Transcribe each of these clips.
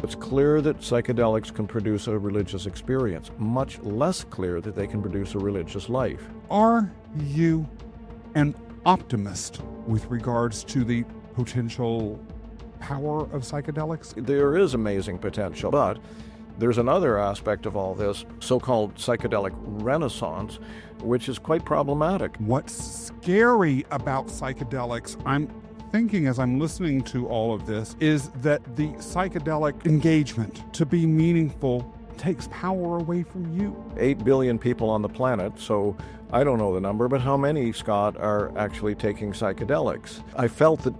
It's clear that psychedelics can produce a religious experience, much less clear that they can produce a religious life. Are you an optimist with regards to the potential power of psychedelics? There is amazing potential, but there's another aspect of all this, so-called psychedelic renaissance, which is quite problematic. What's scary about psychedelics, I'm thinking as I'm listening to all of this, is that the psychedelic engagement, to be meaningful, takes power away from you. 8 billion people on the planet, so I don't know the number, but how many, Scott, are actually taking psychedelics? I felt the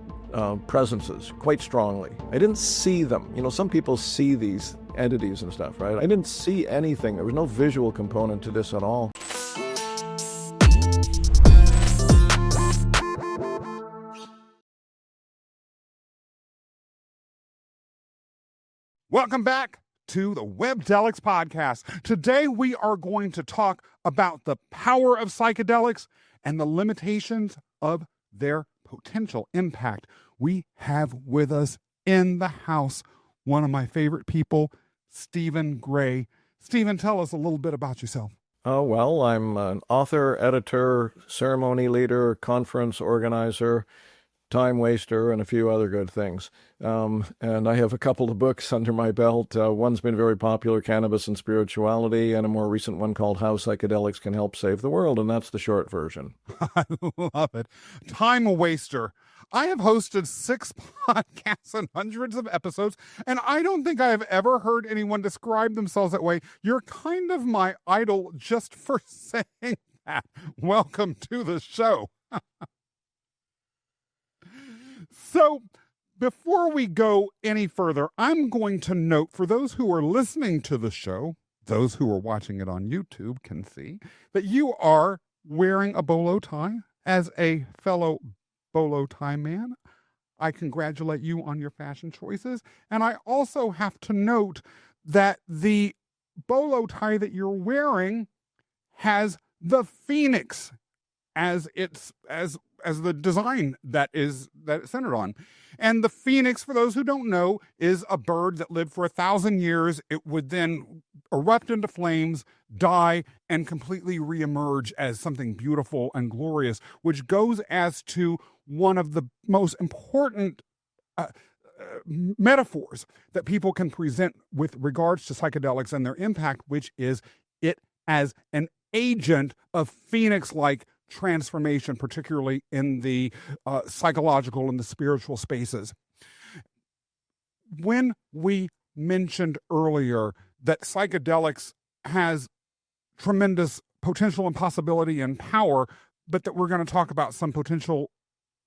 presences quite strongly. I didn't see them. You know, some people see these entities and stuff, right? I didn't see anything. There was no visual component to this at all. Welcome back to the Webdelics podcast. Today we are going to talk about the power of psychedelics and the limitations of their potential impact. We have with us in the house one of my favorite people, Stephen Gray. Stephen, tell us a little bit about yourself. Oh, well, I'm an author, editor, ceremony leader, conference organizer, time waster, and a few other good things. And I have a couple of books under my belt. One's been very popular, Cannabis and Spirituality, and a more recent one called How Psychedelics Can Help Save the World, and that's the short version. I love it. Time waster. I have hosted 6 podcasts and hundreds of episodes, and I don't think I have ever heard anyone describe themselves that way. You're kind of my idol just for saying that. Welcome to the show. So, before we go any further, I'm going to note for those who are listening to the show, those who are watching it on YouTube can see, that you are wearing a bolo tie. As a fellow bolo tie man, I congratulate you on your fashion choices. And I also have to note that the bolo tie that you're wearing has the phoenix as the design that it's centered on. And the phoenix, for those who don't know, is a bird that lived for 1,000 years. It would then erupt into flames, die, and completely reemerge as something beautiful and glorious, which goes as to one of the most important metaphors that people can present with regards to psychedelics and their impact, which is it as an agent of phoenix-like transformation, particularly in the psychological and the spiritual spaces. When we mentioned earlier that psychedelics has tremendous potential and possibility and power, but that we're going to talk about some potential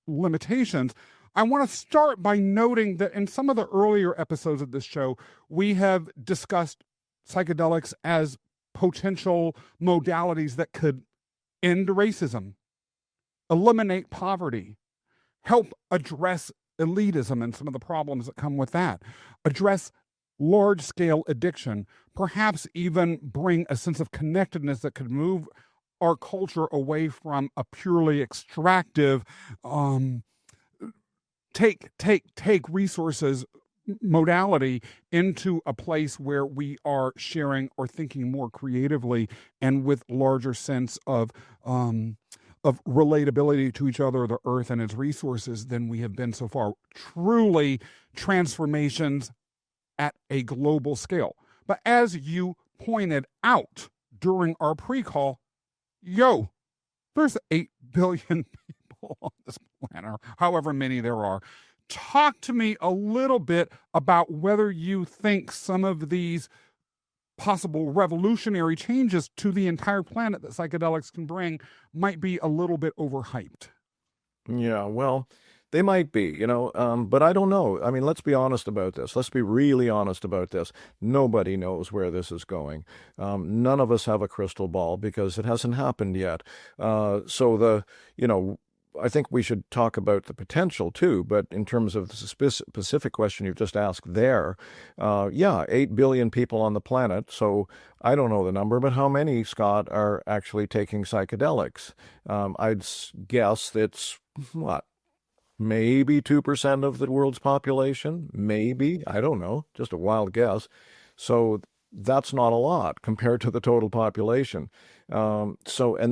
limitations, I want to start by noting that in some of the earlier episodes of this show, we have discussed psychedelics as potential modalities that could end racism, eliminate poverty, help address elitism and some of the problems that come with that, address large-scale addiction, perhaps even bring a sense of connectedness that could move our culture away from a purely extractive, take resources modality into a place where we are sharing or thinking more creatively and with larger sense of relatability to each other, the earth and its resources than we have been so far. Truly transformations at a global scale. But as you pointed out during our pre-call, there's 8 billion people on this planet, however many there are. Talk to me a little bit about whether you think some of these possible revolutionary changes to the entire planet that psychedelics can bring might be a little bit overhyped. Yeah, well, they might be, but I don't know. I mean, let's be honest about this. Let's be really honest about this. Nobody knows where this is going. None of us have a crystal ball because it hasn't happened yet. I think we should talk about the potential too, but in terms of the specific question you've just asked there, 8 billion people on the planet, so I don't know the number, but how many, Scott, are actually taking psychedelics? I'd guess it's, maybe 2% of the world's population, maybe, I don't know, just a wild guess. So that's not a lot compared to the total population. And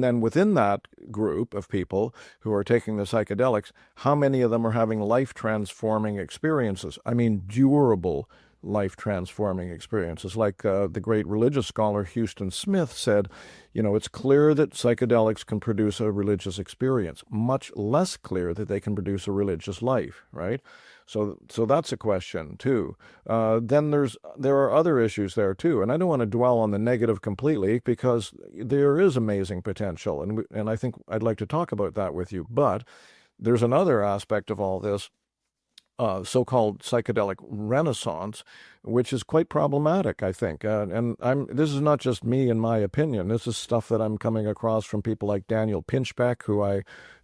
then within that group of people who are taking the psychedelics, how many of them are having life transforming experiences? I mean, durable life transforming experiences. Like the great religious scholar Houston Smith said, it's clear that psychedelics can produce a religious experience, much less clear that they can produce a religious life, right? So that's a question too. Then there are other issues there too, and I don't want to dwell on the negative completely because there is amazing potential, and I think I'd like to talk about that with you. But there's another aspect of all this, so-called psychedelic renaissance, which is quite problematic, I think. And this is not just me and my opinion. This is stuff that I'm coming across from people like Daniel Pinchbeck,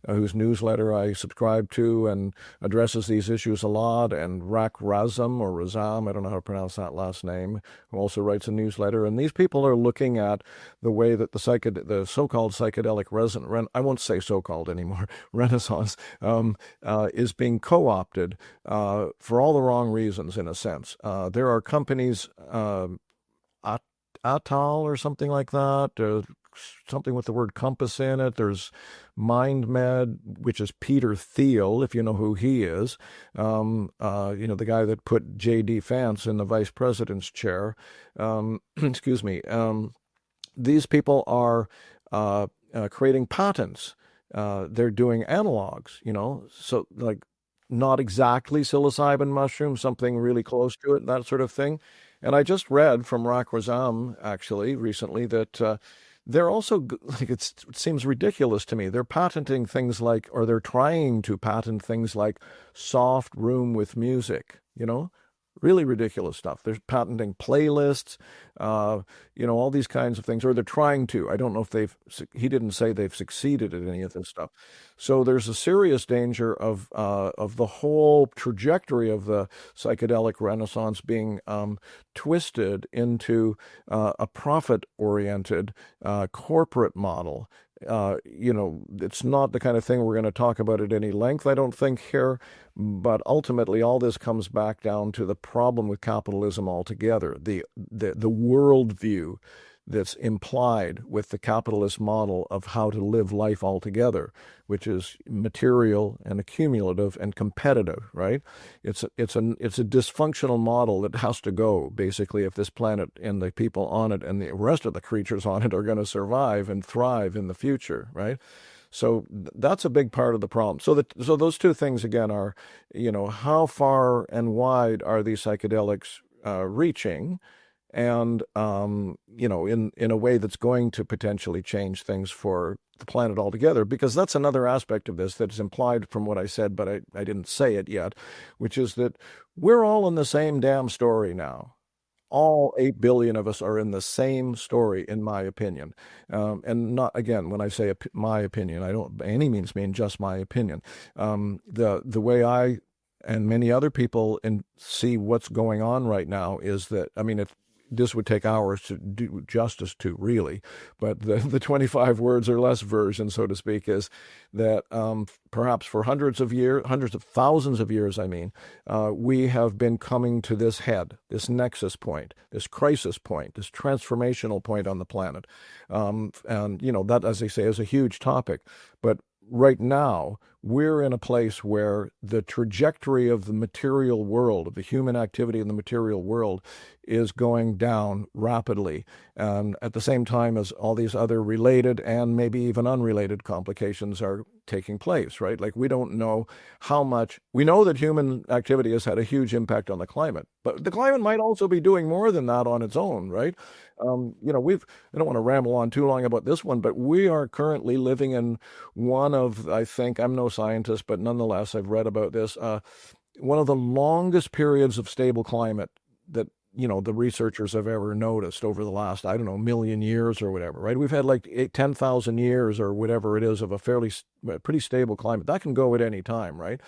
whose newsletter I subscribe to and addresses these issues a lot, and Rak Razam, or Razam, I don't know how to pronounce that last name, who also writes a newsletter. And these people are looking at the way that the so-called psychedelic I won't say so-called anymore, renaissance, is being co-opted for all the wrong reasons, in a sense. There are companies, Atal or something like that, something with the word compass in it. There's MindMed, which is Peter Thiel, if you know who he is. The guy that put J.D. Vance in the vice president's chair. Excuse me. These people are creating patents. They're doing analogs, so like not exactly psilocybin mushroom, something really close to it, that sort of thing. And I just read from Rak Razam, actually, recently, that they're also, like, it seems ridiculous to me. They're patenting things like, or they're trying to patent things like soft room with music, really ridiculous stuff. They're patenting playlists, all these kinds of things, or they're trying to. I don't know if he didn't say they've succeeded at any of this stuff. So there's a serious danger of the whole trajectory of the psychedelic renaissance being twisted into a profit-oriented corporate model. It's not the kind of thing we're going to talk about at any length, I don't think, here. But ultimately, all this comes back down to the problem with capitalism altogether, the worldview that's implied with the capitalist model of how to live life altogether, which is material and accumulative and competitive, right? It's a dysfunctional model that has to go, basically, if this planet and the people on it and the rest of the creatures on it are going to survive and thrive in the future, right? So that's a big part of the problem. So those two things again are, how far and wide are these psychedelics reaching, and in a way that's going to potentially change things for the planet altogether, because that's another aspect of this that's implied from what I said, but I didn't say it yet, which is that we're all in the same damn story now. All 8 billion of us are in the same story, in my opinion. And not, again, when I say my opinion, I don't by any means mean just my opinion. The way I and many other people see what's going on right now is that, this would take hours to do justice to, really, but the 25 words or less version, so to speak, is that perhaps for hundreds of thousands of years, we have been coming to this head, this nexus point, this crisis point, this transformational point on the planet. And, that, as they say, is a huge topic. But right now, we're in a place where the trajectory of the material world, of the human activity in the material world, is going down rapidly. And at the same time as all these other related and maybe even unrelated complications are taking place, right? Like, we don't know how much. We know that human activity has had a huge impact on the climate, but the climate might also be doing more than that on its own, right? I don't want to ramble on too long about this one, but we are currently living in one of, I think, I'm no scientist, but nonetheless, I've read about this, one of the longest periods of stable climate that, the researchers have ever noticed over the last, I don't know, million years or whatever, right? We've had like 10,000 years or whatever it is of a pretty stable climate. That can go at any time, right?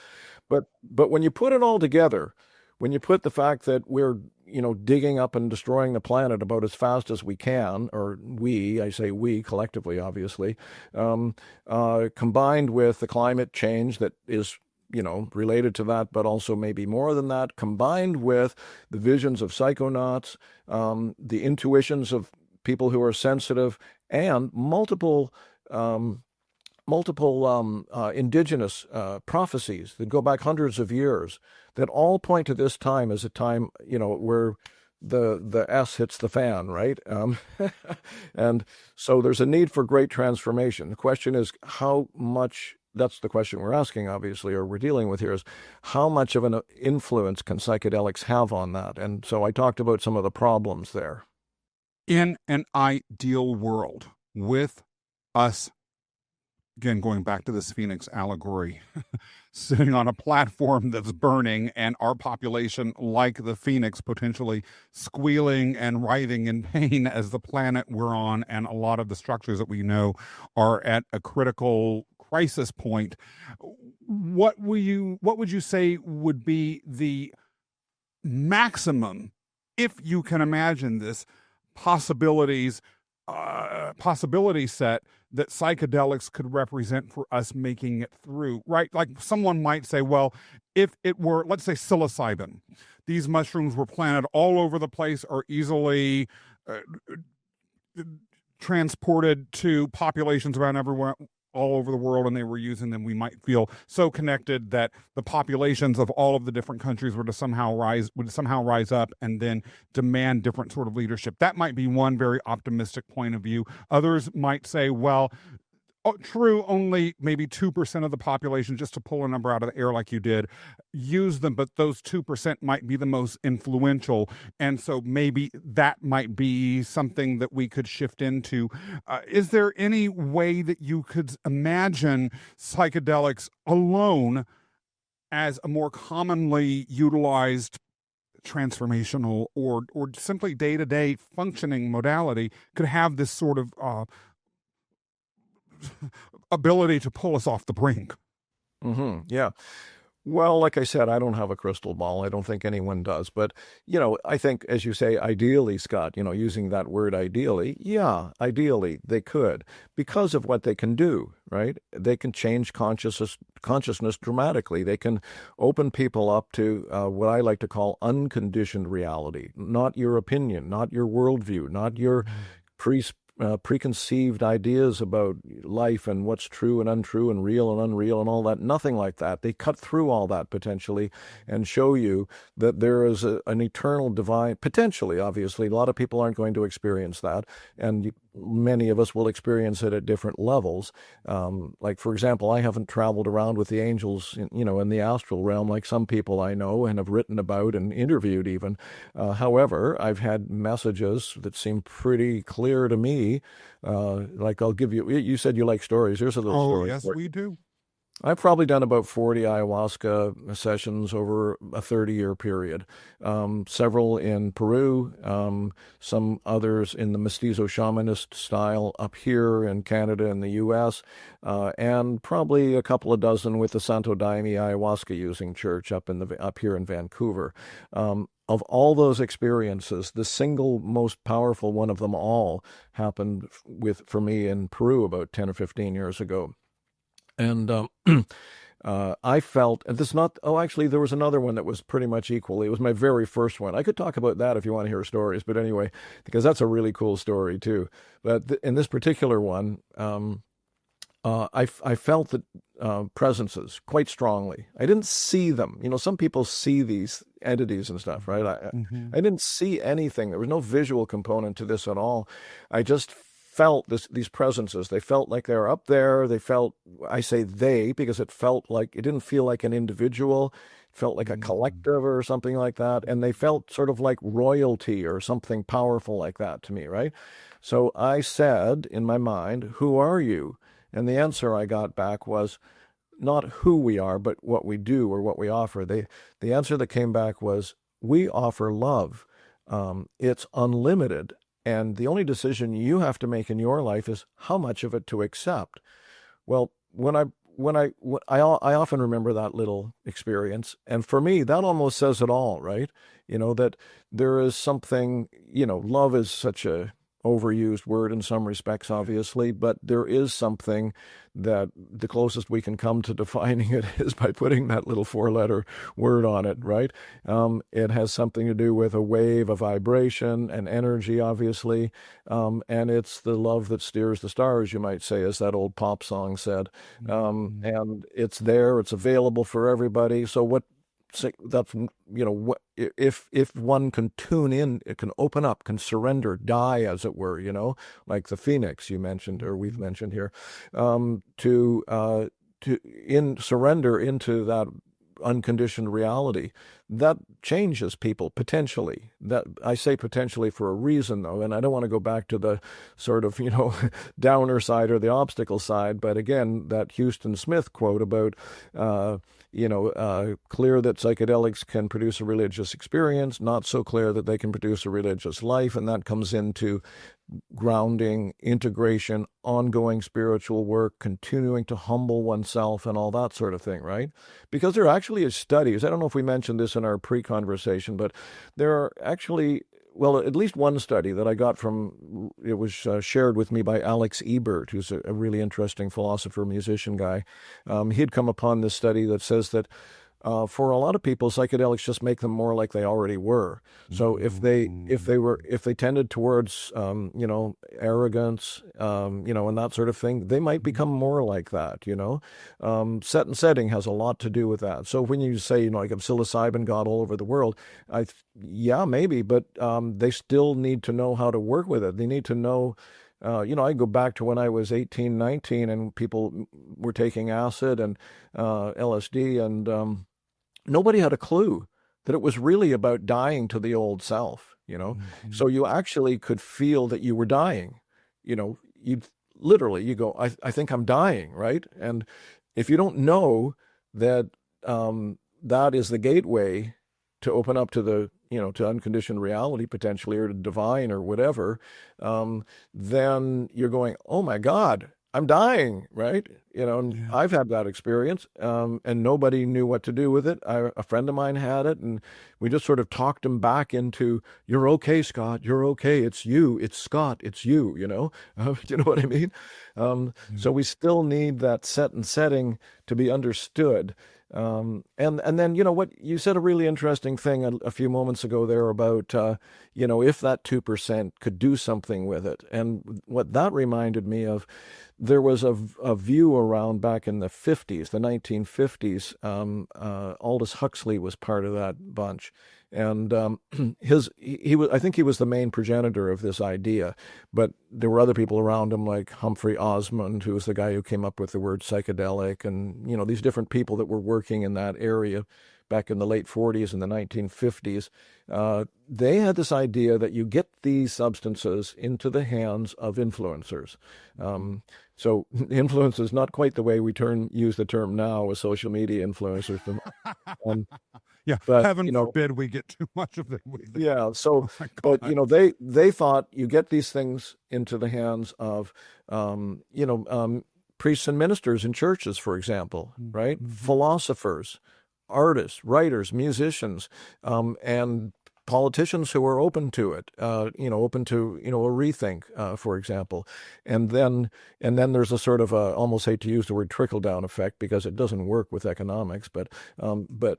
But when you put it all together, when you put the fact that we're, digging up and destroying the planet about as fast as we can, or I say we collectively, obviously, combined with the climate change that is related to that, but also maybe more than that, combined with the visions of psychonauts, the intuitions of people who are sensitive, and multiple indigenous prophecies that go back hundreds of years that all point to this time as a time, where the S hits the fan, right? And so there's a need for great transformation. The question is how much, that's the question we're asking, obviously, or we're dealing with here, is how much of an influence can psychedelics have on that? And so I talked about some of the problems there. In an ideal world, with us, again, going back to this Phoenix allegory, sitting on a platform that's burning, and our population, like the Phoenix, potentially squealing and writhing in pain as the planet we're on and a lot of the structures that we know are at a critical crisis point, what would you say would be the maximum, if you can imagine this, possibility set that psychedelics could represent for us making it through, right? Like someone might say, well, if it were, let's say, psilocybin, these mushrooms were planted all over the place or easily transported to populations around everywhere, all over the world, and they were using them, we might feel so connected that the populations of all of the different countries would somehow rise up and then demand different sort of leadership. That might be one very optimistic point of view. Others might say, well, true, only maybe 2% of the population, just to pull a number out of the air like you did, use them, but those 2% might be the most influential. And so maybe that might be something that we could shift into. Is there any way that you could imagine psychedelics alone as a more commonly utilized transformational or simply day-to-day functioning modality could have this sort of ability to pull us off the brink? Mm-hmm. Yeah. Well, like I said, I don't have a crystal ball. I don't think anyone does. But, I think, as you say, ideally, Scott, using that word ideally, yeah, ideally they could, because of what they can do, right? They can change consciousness dramatically. They can open people up to what I like to call unconditioned reality, not your opinion, not your worldview, not your preconceived ideas about life and what's true and untrue and real and unreal and all that. Nothing like that. They cut through all that potentially and show you that there is an eternal divine, potentially, obviously. A lot of people aren't going to experience that, and many of us will experience it at different levels. Like, for example, I haven't traveled around with the angels, in the astral realm like some people I know and have written about and interviewed even. However, I've had messages that seem pretty clear to me. Like, I'll give you said you like stories. Here's a little story. Oh, yes, we do. I've probably done about 40 ayahuasca sessions over a 30-year period, several in Peru, some others in the mestizo shamanist style up here in Canada and the U.S., and probably a couple of dozen with the Santo Daime ayahuasca using church up here in Vancouver. Of all those experiences, the single most powerful one of them all happened for me in Peru about 10 or 15 years ago. And I felt, and this not, oh, actually, there was another one that was pretty much equally. It was my very first one. I could talk about that if you want to hear stories, but anyway, because that's a really cool story too. But in this particular one, I felt that presences quite strongly. I didn't see them. Some people see these entities and stuff, right? I didn't see anything. There was no visual component to this at all. I just felt these presences. They felt like they were up there. They felt, I say they, because it didn't feel like an individual. It felt like a collective or something like that. And they felt sort of like royalty or something powerful like that to me, right? So I said in my mind, who are you? And the answer I got back was not who we are, but what we do or what we offer. The answer that came back was, we offer love. It's unlimited. And the only decision you have to make in your life is how much of it to accept. Well, I often remember that little experience. And for me, that almost says it all, right? That there is something, love is such a overused word in some respects, obviously, but there is something that the closest we can come to defining it is by putting that little four-letter word on it, right? It has something to do with a wave, a vibration, an energy, obviously, and it's the love that steers the stars, you might say, as that old pop song said. And it's there, it's available for everybody. So that's, if one can tune in, it can open up, can surrender, die, as it were, like the phoenix you mentioned, or we've mentioned here, to surrender into that unconditioned reality, that changes people potentially. That I say potentially for a reason, though, and I don't want to go back to the sort of downer side or the obstacle side. But again, that Houston Smith quote about clear that psychedelics can produce a religious experience, not so clear that they can produce a religious life, and that comes into grounding, integration, ongoing spiritual work, continuing to humble oneself and all that sort of thing, right? Because there actually is studies, I don't know if we mentioned this in our pre-conversation, but there are actually, well, at least one study that I got from, it was shared with me by Alex Ebert, who's a really interesting philosopher, musician guy. He'd come upon this study that says that for a lot of people, psychedelics just make them more like they already were. So if they tended towards arrogance, and that sort of thing, they might become more like that. Set and setting has a lot to do with that. So when you say like if psilocybin got all over the world, yeah, maybe, but they still need to know how to work with it. They need to know. I go back to when I was 18, 19, and people were taking acid and LSD, and nobody had a clue that it was really about dying to the old self, So you actually could feel that you were dying. You literally, you go, I think I'm dying, right? And if you don't know that that is the gateway to open up to the to unconditioned reality potentially, or to divine or whatever, then you're going, oh my God, I'm dying, right? And I've had that experience, and nobody knew what to do with it. A friend of mine had it, and we just sort of talked him back into, you're okay, Scott, you're okay. It's you, it's Scott, it's you, you know what I mean? So we still need that set and setting to be understood. And then, what you said, a really interesting thing a few moments ago there about, if that 2% could do something with it. And what that reminded me of, there was a view around back in the 50s, the 1950s. Aldous Huxley was part of that bunch. And I think he was the main progenitor of this idea, but there were other people around him like Humphrey Osmond, who was the guy who came up with the word psychedelic, and these different people that were working in that area back in the late 40s and the 1950s. They had this idea that you get these substances into the hands of influencers. So influence is not quite the way we use the term now with social media influencers. Yeah, but heaven forbid we get too much of it. Yeah, so, but they thought you get these things into the hands of, priests and ministers in churches, for example, right? Mm-hmm. Philosophers, artists, writers, musicians, and politicians who are open to it, open to, a rethink, for example. And then there's a sort of almost hate to use the word trickle down effect because it doesn't work with economics, but that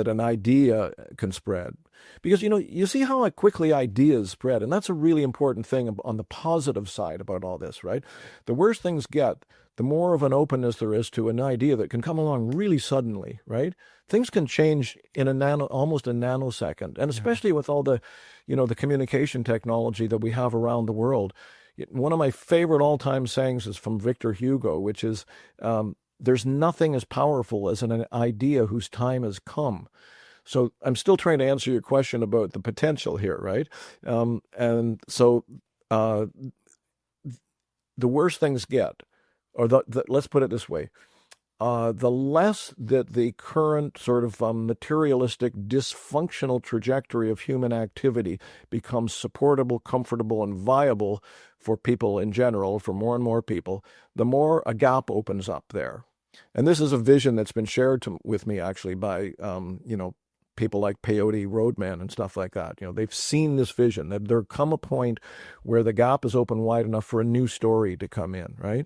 an idea can spread. Because, you see how quickly ideas spread. And that's a really important thing on the positive side about all this, right? The worse things get, the more of an openness there is to an idea that can come along really suddenly, right? Things can change in almost a nanosecond. And especially with all the, the communication technology that we have around the world. One of my favorite all-time sayings is from Victor Hugo, which is, there's nothing as powerful as an idea whose time has come. So I'm still trying to answer your question about the potential here, right? And so the worse things get, or let's put it this way, the less that the current sort of materialistic, dysfunctional trajectory of human activity becomes supportable, comfortable, and viable for people in general, for more and more people, the more a gap opens up there. And this is a vision that's been shared with me actually by, people like Peyote Roadman and stuff like that. They've seen this vision that there come a point where the gap is open wide enough for a new story to come in, right?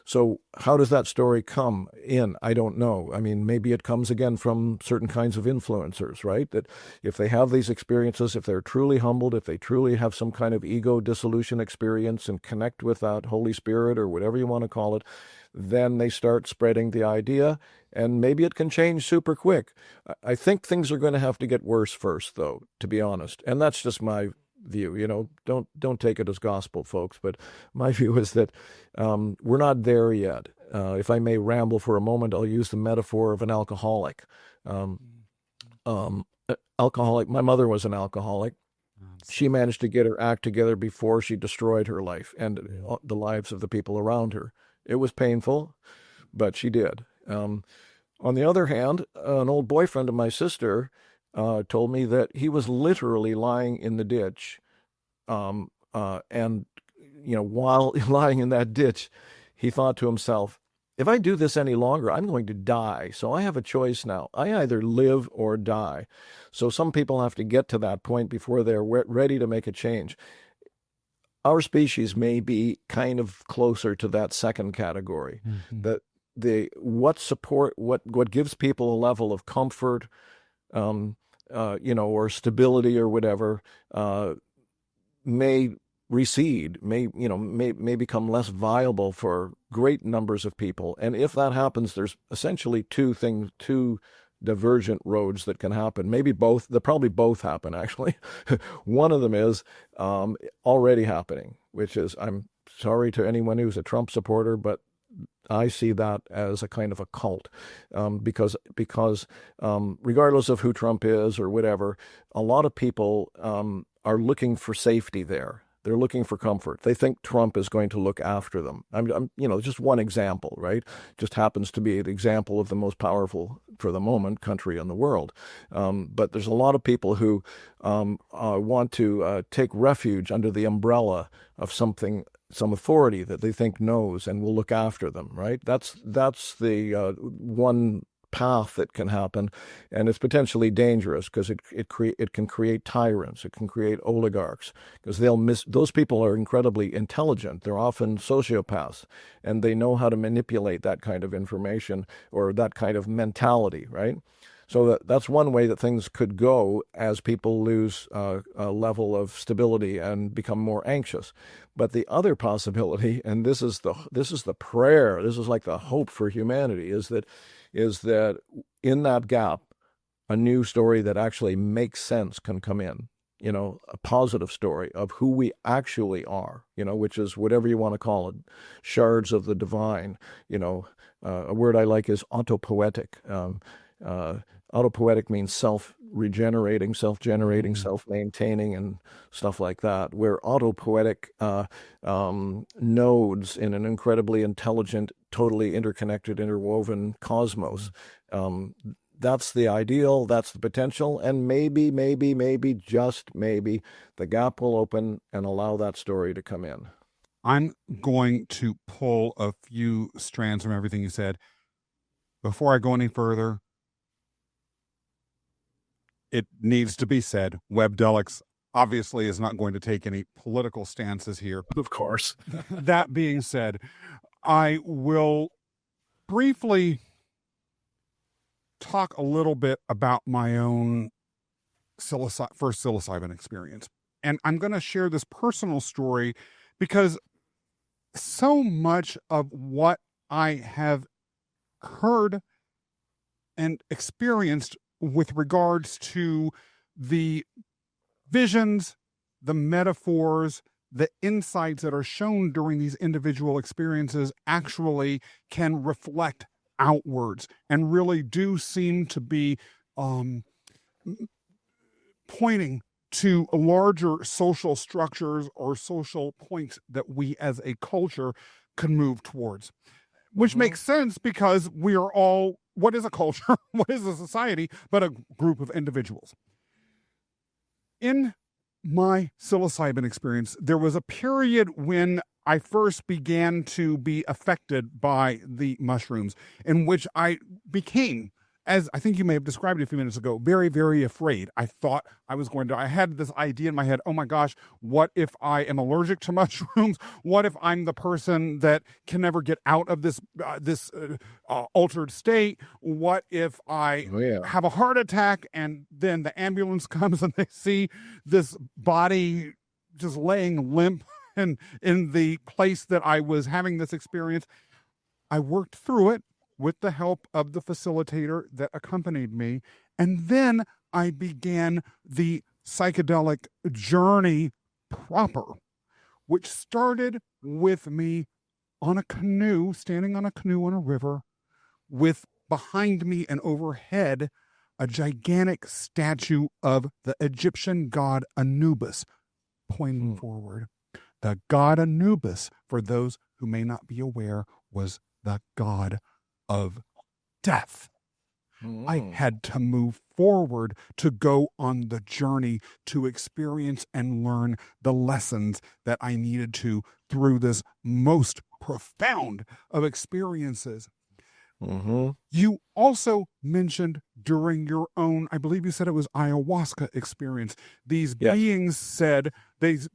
So how does that story come in? I don't know. I mean, maybe it comes again from certain kinds of influencers, right? That if they have these experiences, if they're truly humbled, if they truly have some kind of ego dissolution experience and connect with that Holy Spirit or whatever you want to call it, then they start spreading the idea, and maybe it can change super quick. I think things are going to have to get worse first, though, to be honest. And that's just my view. Don't take it as gospel, folks, but my view is that we're not there yet. If I may ramble for a moment, I'll use the metaphor of an alcoholic. Alcoholic. My mother was an alcoholic. She managed to get her act together before she destroyed her life and the lives of the people around her. It was painful, but she did. On the other hand, an old boyfriend of my sister told me that he was literally lying in the ditch. And, while lying in that ditch, he thought to himself, if I do this any longer, I'm going to die. So I have a choice now. I either live or die. So some people have to get to that point before they're ready to make a change. Our species may be kind of closer to that second category. That what gives people a level of comfort, or stability or whatever, may recede, may become less viable for great numbers of people. And if that happens, there's essentially two divergent roads that can happen. Maybe both. They'll probably both happen, actually. One of them is already happening, which is, I'm sorry to anyone who's a Trump supporter, but I see that as a kind of a cult, because regardless of who Trump is or whatever, a lot of people are looking for safety there. They're looking for comfort. They think Trump is going to look after them. I'm just one example, right? Just happens to be an example of the most powerful, for the moment, country in the world. But there's a lot of people who want to take refuge under the umbrella of some authority that they think knows and will look after them, right? That's the one path that can happen, and it's potentially dangerous because it can create tyrants, it can create oligarchs, because those people are incredibly intelligent. They're often sociopaths, and they know how to manipulate that kind of information or that kind of mentality, right? So that's one way that things could go as people lose a level of stability and become more anxious. But the other possibility, and this is the prayer, this is like the hope for humanity, is that in that gap, a new story that actually makes sense can come in. A positive story of who we actually are, which is whatever you want to call it, shards of the divine. A word I like is autopoetic. Autopoetic means self-regenerating, self-generating, self-maintaining, and stuff like that, where autopoetic nodes in an incredibly intelligent, totally interconnected, interwoven cosmos. That's the ideal, that's the potential, and maybe, just maybe, the gap will open and allow that story to come in. I'm going to pull a few strands from everything you said. Before I go any further, it needs to be said, Webdelics obviously is not going to take any political stances here. Of course. That being said, I will briefly talk a little bit about my own first psilocybin experience. And I'm going to share this personal story because so much of what I have heard and experienced with regards to the visions, the metaphors, the insights that are shown during these individual experiences actually can reflect outwards and really do seem to be pointing to larger social structures or social points that we as a culture can move towards. Which makes sense because we are all, what is a culture? What is a society? But a group of individuals. In my psilocybin experience, there was a period when I first began to be affected by the mushrooms, in which I became as I think you may have described it a few minutes ago, very, very afraid. I thought I had this idea in my head, oh my gosh, what if I am allergic to mushrooms? What if I'm the person that can never get out of this altered state? What if I Oh, yeah. have a heart attack and then the ambulance comes and they see this body just laying limp and in the place that I was having this experience? I worked through it with the help of the facilitator that accompanied me. And then I began the psychedelic journey proper, which started with me on a canoe, standing on a canoe on a river, with behind me and overhead a gigantic statue of the Egyptian god Anubis pointing forward. The god Anubis, for those who may not be aware, was the god of death. I had to move forward to go on the journey to experience and learn the lessons that I needed to through this most profound of experiences. You also mentioned during your own, I believe you said it was ayahuasca experience, these beings said, these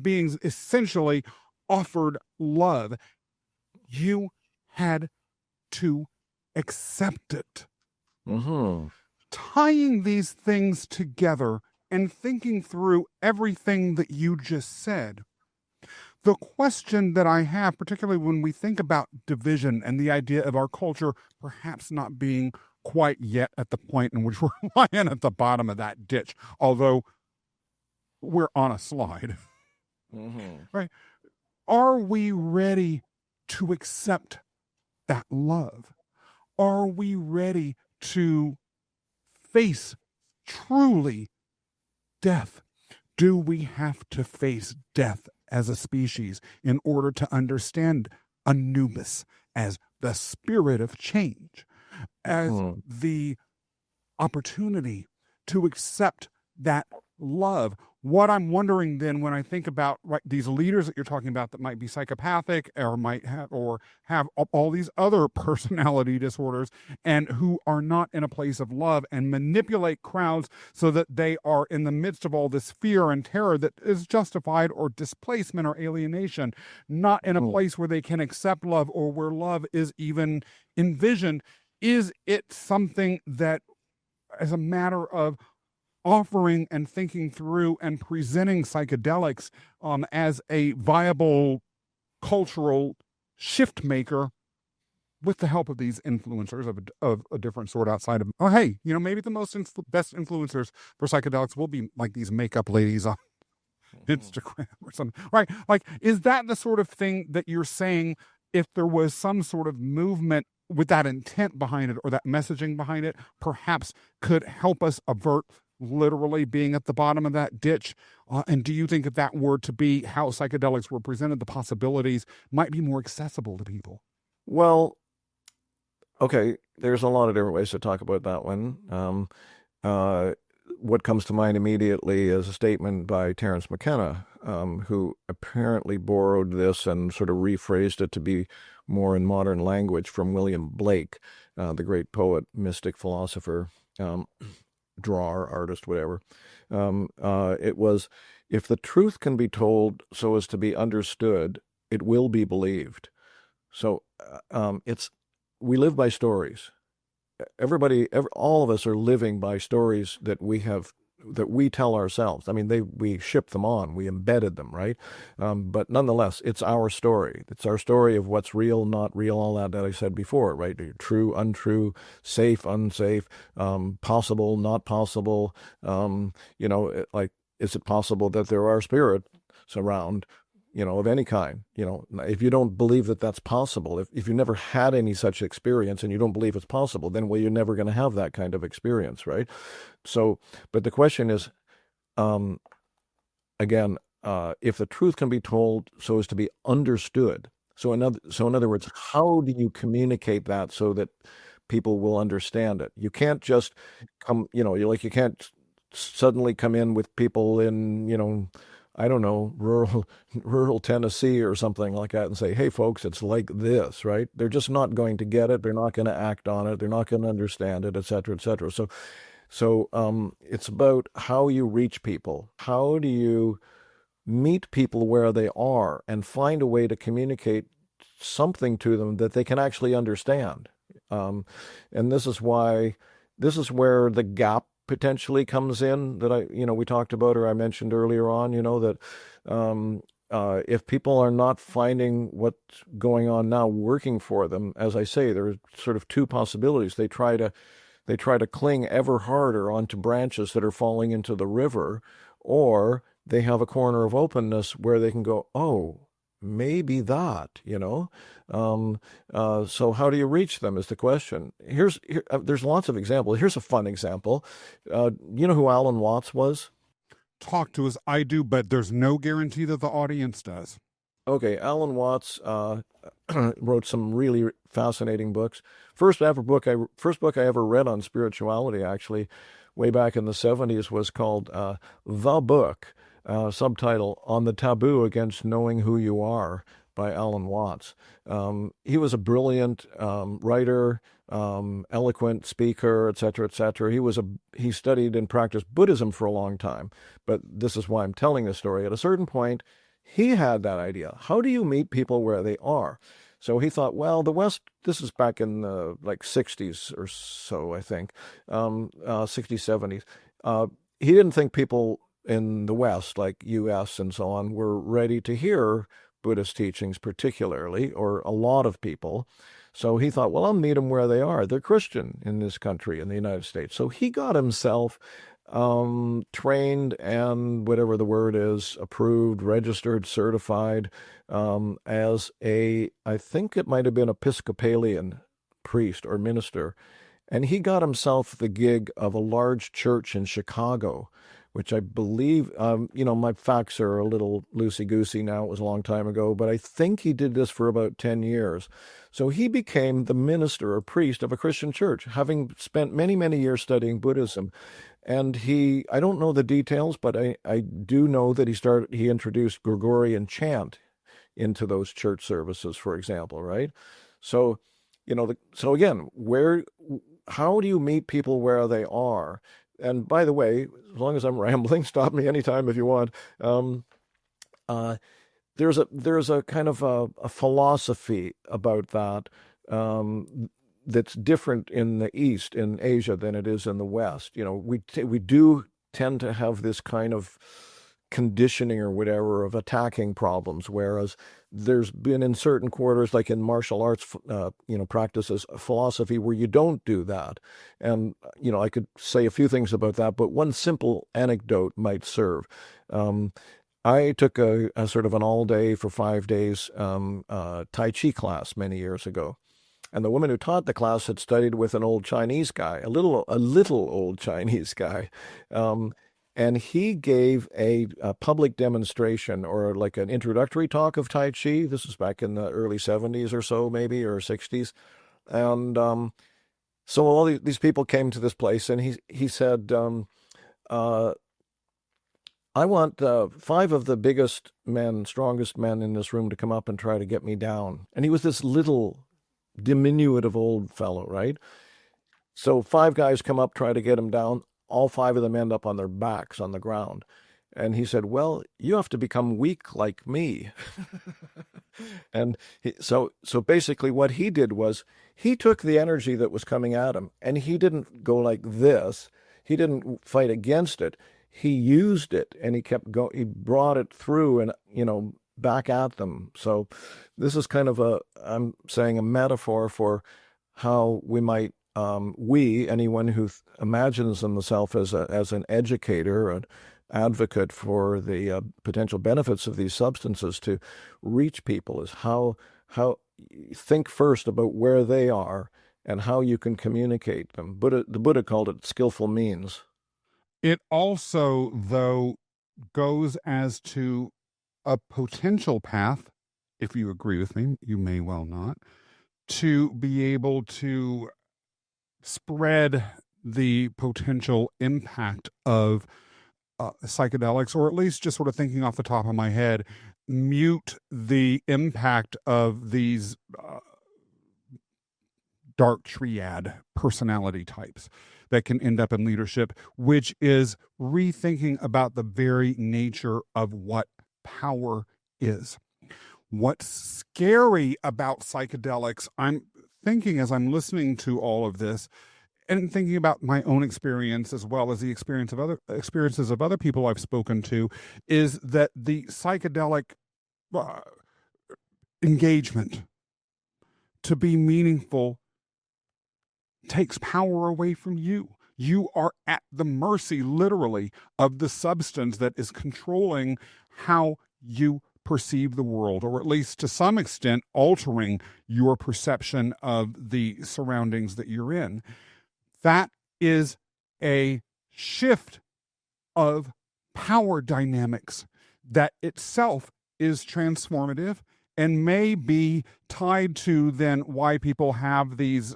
beings essentially offered love. You had to accept it. Tying these things together and thinking through everything that you just said, the question that I have, particularly when we think about division and the idea of our culture perhaps not being quite yet at the point in which we're lying at the bottom of that ditch, although we're on a slide, right? Are we ready to accept that love? Are we ready to face truly death? Do we have to face death as a species in order to understand Anubis as the spirit of change, as the opportunity to accept that love? What I'm wondering then, when I think about these leaders that you're talking about that might be psychopathic or might have all these other personality disorders and who are not in a place of love and manipulate crowds so that they are in the midst of all this fear and terror that is justified, or displacement or alienation, not in a place where they can accept love or where love is even envisioned. Is it something that, as a matter of offering and thinking through and presenting psychedelics as a viable cultural shift maker with the help of these influencers of a different sort outside of, maybe the best influencers for psychedelics will be like these makeup ladies on Instagram or something, right? Like, is that the sort of thing that you're saying, if there was some sort of movement with that intent behind it or that messaging behind it, perhaps could help us avert literally being at the bottom of that ditch? And do you think if that were to be how psychedelics were presented, the possibilities might be more accessible to people? Well, okay, there's a lot of different ways to talk about that one. What comes to mind immediately is a statement by Terence McKenna, who apparently borrowed this and sort of rephrased it to be more in modern language from William Blake, the great poet, mystic, philosopher, drawer, artist, whatever. It was, if the truth can be told so as to be understood, it will be believed. So we live by stories. All of us are living by stories that we tell ourselves. I mean, we shipped them on, we embedded them, right? But nonetheless, it's our story. It's our story of what's real, not real, all that I said before, right? True, untrue, safe, unsafe, possible, not possible. Like, is it possible that there are spirits around, of any kind? If you don't believe that that's possible, if you never had any such experience and you don't believe it's possible, then you're never going to have that kind of experience, right? So, but the question is, again, if the truth can be told so as to be understood. So in other words, how do you communicate that so that people will understand it? You can't just come, you can't suddenly come in with people in, I don't know, rural Tennessee or something like that and say, hey, folks, it's like this, right? They're just not going to get it. They're not going to act on it. They're not going to understand it, et cetera, et cetera. So it's about how you reach people. How do you meet people where they are and find a way to communicate something to them that they can actually understand? Um, and this is where the gap potentially comes in that we talked about or I mentioned earlier on, that um, if people are not finding what's going on now working for them, as I say, there are sort of two possibilities. They try to cling ever harder onto branches that are falling into the river, or they have a corner of openness where they can go, oh, maybe that. So how do you reach them is the question. There's lots of examples. Here's a fun example. You know who Alan Watts was? Talk to us. I do, but there's no guarantee that the audience does. Okay, Alan Watts wrote some really fascinating books. First book I ever read on spirituality, actually, way back in the 70s, was called The Book, subtitle On the Taboo Against Knowing Who You Are by Alan Watts. He was a brilliant writer, eloquent speaker, et cetera, et cetera. He studied and practiced Buddhism for a long time, but this is why I'm telling this story. At a certain point, he had that idea. How do you meet people where they are? So he thought, well, the West, this is back in the 60s or so, I think, 60s, 70s. He didn't think people in the West, like US and so on, were ready to hear Buddhist teachings particularly, or a lot of people. So he thought, well, I'll meet them where they are. They're Christian in this country, in the United States. So he got himself trained and whatever the word is, approved, registered, certified as I think it might have been Episcopalian priest or minister. And he got himself the gig of a large church in Chicago, which I believe, my facts are a little loosey-goosey now. It was a long time ago, but I think he did this for about 10 years. So he became the minister or priest of a Christian church, having spent many, many years studying Buddhism. And I don't know the details, but I do know that he introduced Gregorian chant into those church services, for example, right? So, so again, how do you meet people where they are? And by the way, as long as I'm rambling, stop me anytime if you want. There's a kind of a philosophy about that that's different in the East, in Asia, than it is in the West. We do tend to have this kind of conditioning or whatever of attacking problems, whereas there's been in certain quarters, like in martial arts, practices, a philosophy where you don't do that. And, I could say a few things about that, but one simple anecdote might serve. I took a sort of an all-day for 5 days Tai Chi class many years ago. And the woman who taught the class had studied with an old Chinese guy, a little old Chinese guy. And he gave a public demonstration or like an introductory talk of Tai Chi. This was back in the early 70s or so, maybe, or 60s. And so all these people came to this place, and he said, I want 5 of the biggest men, strongest men in this room to come up and try to get me down. And he was this little diminutive old fellow, right? So 5 guys come up, try to get him down. All 5 of them end up on their backs on the ground. And he said, well, you have to become weak like me. And so basically what he did was he took the energy that was coming at him, and he didn't go like this. He didn't fight against it. He used it, and he kept going. He brought it through and, back at them. So this is kind of I'm saying a metaphor for how we might, anyone who imagines themselves as an educator, an advocate for the potential benefits of these substances, to reach people, is how think first about where they are and how you can communicate them. The Buddha called it skillful means. It also, though, goes as to a potential path, if you agree with me, you may well not, to be able to spread the potential impact of psychedelics, or at least just sort of thinking off the top of my head, mute the impact of these dark triad personality types that can end up in leadership, which is rethinking about the very nature of what power is. What's scary about psychedelics, I'm thinking as I'm listening to all of this and thinking about my own experience as well as the experiences of other people I've spoken to, is that the psychedelic engagement, to be meaningful, takes power away from you. You are at the mercy, literally, of the substance that is controlling how you perceive the world, or at least to some extent altering your perception of the surroundings that you're in. That is a shift of power dynamics that itself is transformative and may be tied to then why people have these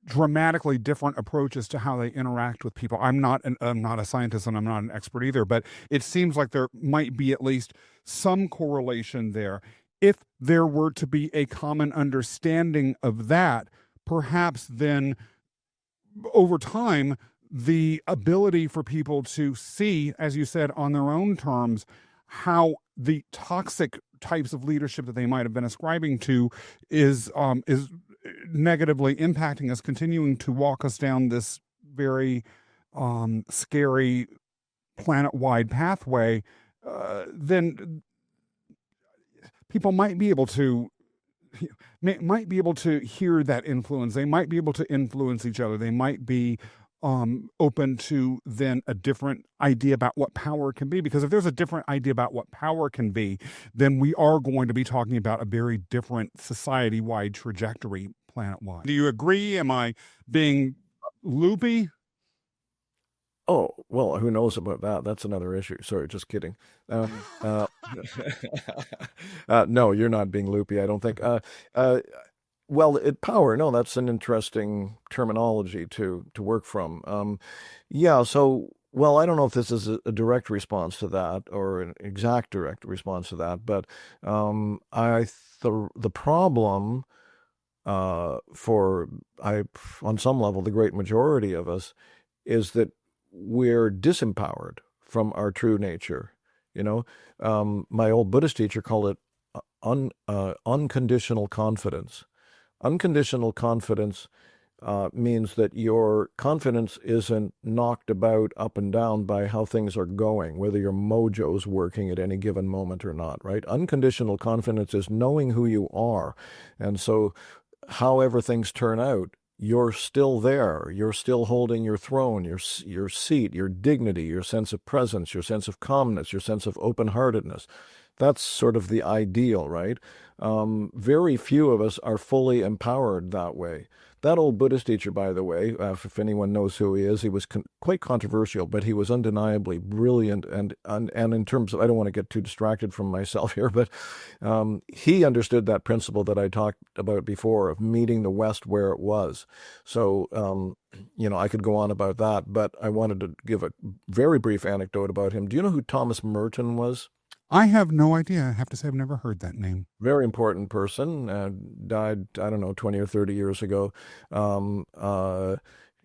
dramatically different approaches to how they interact with people. I'm not a scientist and I'm not an expert either, but it seems like there might be at least some correlation there. If there were to be a common understanding of that, perhaps then over time, the ability for people to see, as you said, on their own terms, how the toxic types of leadership that they might have been ascribing to is negatively impacting us, continuing to walk us down this very scary planet-wide pathway, then people might be able to hear that influence. They might be able to influence each other. They might be open to then a different idea about what power can be. Because if there's a different idea about what power can be, then we are going to be talking about a very different society-wide trajectory planet-wide. Do you agree? Am I being loopy? Oh, well, who knows about that? That's another issue. Sorry, just kidding. No, you're not being loopy, I don't think. Well, power, no, that's an interesting terminology to work from. Yeah, so, well, I don't know if this is a direct response to that or an exact direct response to that, but the problem on some level, the great majority of us, is that we're disempowered from our true nature. My old Buddhist teacher called it unconditional confidence. Unconditional confidence means that your confidence isn't knocked about up and down by how things are going, whether your mojo's working at any given moment or not, right? Unconditional confidence is knowing who you are. And so however things turn out, you're still there. You're still holding your throne, your seat, your dignity, your sense of presence, your sense of calmness, your sense of open-heartedness. That's sort of the ideal, right? Very few of us are fully empowered that way. That old Buddhist teacher, by the way, if anyone knows who he is, he was quite controversial, but he was undeniably brilliant. And in terms of, I don't want to get too distracted from myself here, but he understood that principle that I talked about before of meeting the West where it was. So, I could go on about that, but I wanted to give a very brief anecdote about him. Do you know who Thomas Merton was? I have no idea. I have to say I've never heard that name. Very important person, died, I don't know, 20 or 30 years ago.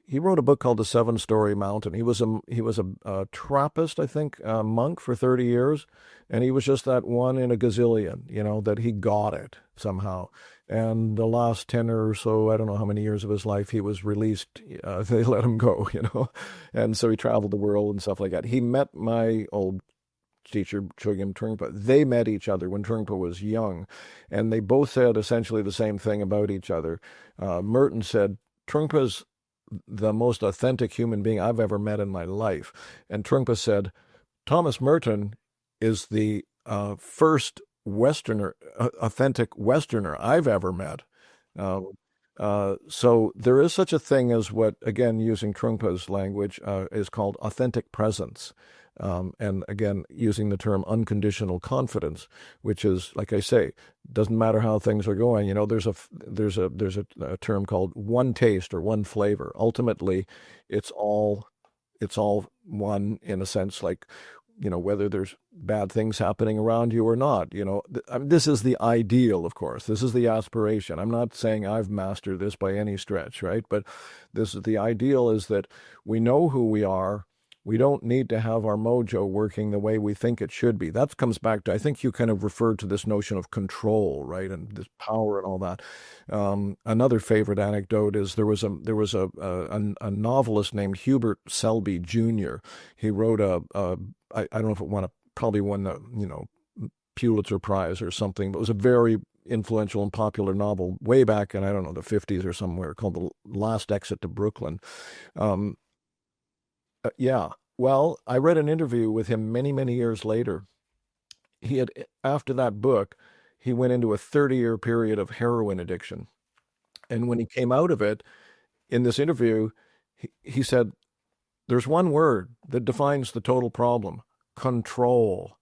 He wrote a book called The Seven-Story Mountain. He was a Trappist, I think, monk for 30 years, and he was just that one in a gazillion, that he got it somehow. And the last 10 or so, I don't know how many years of his life, he was released. They let him go, and so he traveled the world and stuff like that. He met my old teacher, Chogyam Trungpa. They met each other when Trungpa was young, and they both said essentially the same thing about each other. Merton said, Trungpa's the most authentic human being I've ever met in my life. And Trungpa said, Thomas Merton is the first Westerner, authentic Westerner I've ever met. So there is such a thing as what, again, using Trungpa's language, is called authentic presence. And again, using the term unconditional confidence, which is, like I say, doesn't matter how things are going. There's a term called one taste or one flavor. Ultimately, it's all it's all one in a sense, like, whether there's bad things happening around you or not. I mean, this is the ideal, of course. This is the aspiration. I'm not saying I've mastered this by any stretch, right? But this is the ideal, is that we know who we are. We don't need to have our mojo working the way we think it should be. That comes back to, I think you kind of referred to this notion of control, right, and this power and all that. Another favorite anecdote is there was a novelist named Hubert Selby Jr. He wrote I don't know if it probably won the Pulitzer Prize or something, but it was a very influential and popular novel way back in, I don't know, the 50s or somewhere, called The Last Exit to Brooklyn. Yeah. Well, I read an interview with him many, many years later. After that book, he went into a 30-year period of heroin addiction. And when he came out of it, in this interview, he said, there's one word that defines the total problem: control.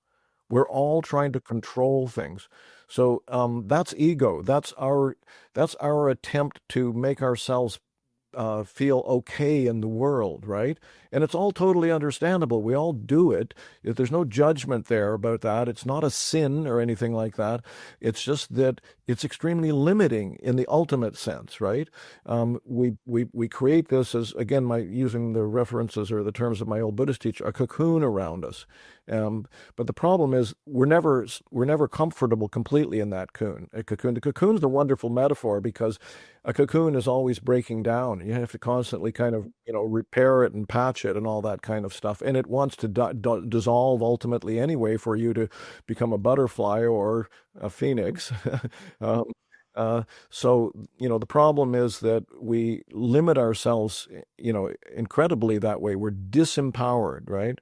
We're all trying to control things. So that's ego. That's our attempt to make ourselves feel okay in the world, right? And it's all totally understandable. We all do it. There's no judgment there about that. It's not a sin or anything like that. It's just that it's extremely limiting in the ultimate sense, right? We create this as, again, using the references or the terms of my old Buddhist teacher, a cocoon around us. But the problem is we're never comfortable completely in that cocoon. The cocoon's a wonderful metaphor because a cocoon is always breaking down. You have to constantly kind of, repair it and patch it and all that kind of stuff. And it wants to dissolve ultimately anyway for you to become a butterfly or a phoenix. So, the problem is that we limit ourselves, incredibly that way. We're disempowered, right?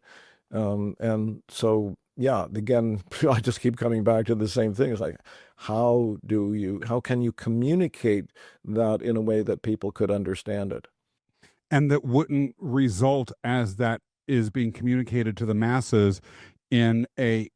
And so, yeah, again, I just keep coming back to the same thing. It's like, how can you communicate that in a way that people could understand it? And that wouldn't result, as that is being communicated to the masses, in a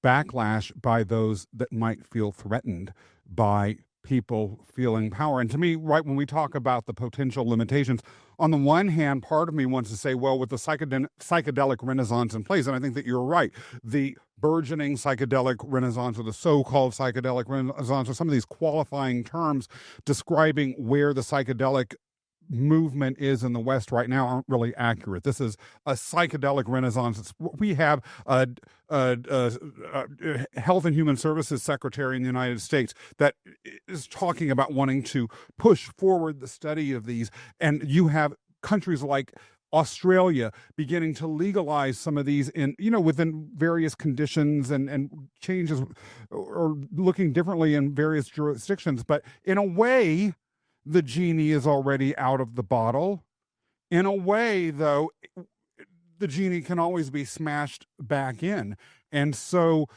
backlash by those that might feel threatened by people feeling power. And to me, right, when we talk about the potential limitations, on the one hand, part of me wants to say, well, with the psychedelic renaissance in place, and I think that you're right, the burgeoning psychedelic renaissance, or the so-called psychedelic renaissance, or some of these qualifying terms describing where the psychedelic movement is in the West right now, aren't really accurate. This is a psychedelic renaissance. We have a Health and Human Services Secretary in the United States that is talking about wanting to push forward the study of these. And you have countries like Australia beginning to legalize some of these within various conditions and changes, or looking differently in various jurisdictions. But in a way, the genie is already out of the bottle. In a way, though, the genie can always be smashed back in. And so,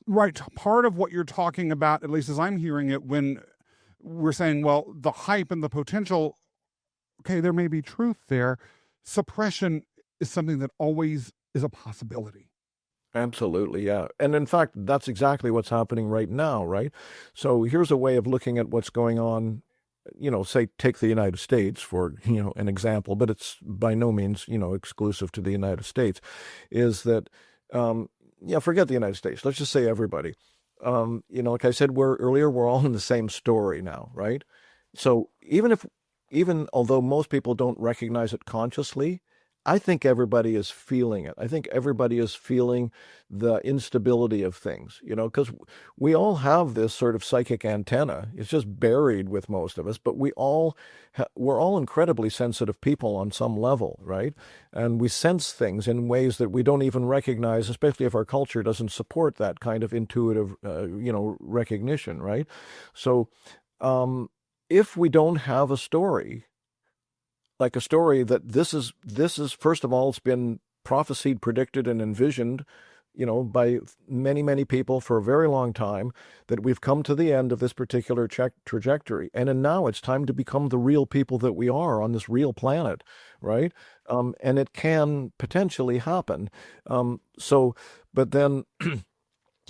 right, part of what you're talking about, at least as I'm hearing it, when we're saying, well, the hype and the potential, okay, there may be truth there. Suppression is something that always is a possibility. Absolutely, yeah. And in fact, that's exactly what's happening right now, right? So here's a way of looking at what's going on. Say, take the United States for, an example, but it's by no means, exclusive to the United States, is that, forget the United States. Let's just say everybody. Like I said earlier, we're all in the same story now, right? So even although most people don't recognize it consciously, I think everybody is feeling it. I think everybody is feeling the instability of things, because we all have this sort of psychic antenna. It's just buried with most of us, but we're all incredibly sensitive people on some level, right? And we sense things in ways that we don't even recognize, especially if our culture doesn't support that kind of intuitive, recognition, right? So, if we don't have a story, like a story that this is first of all, it's been prophesied, predicted, and envisioned, by many, many people for a very long time, that we've come to the end of this particular trajectory. And now it's time to become the real people that we are on this real planet, right? And it can potentially happen. But then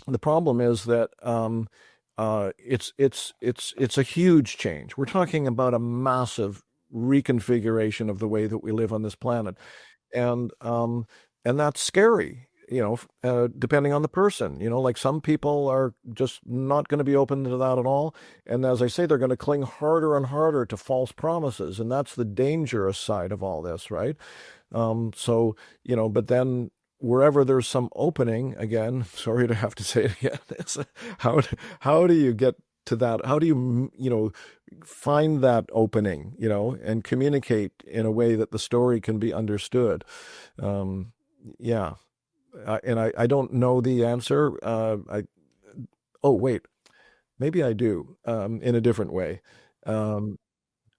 the problem is that it's a huge change. We're talking about a massive reconfiguration of the way that we live on this planet. And that's scary, depending on the person. Like some people are just not going to be open to that at all, and as I say, they're going to cling harder and harder to false promises, and that's the dangerous side of all this, right? So, but then wherever there's some opening, again, sorry to have to say it again, how how do you get to that? How do you, find that opening, and communicate in a way that the story can be understood? Um, yeah. And I don't know the answer. Oh, wait, maybe I do, in a different way. Um,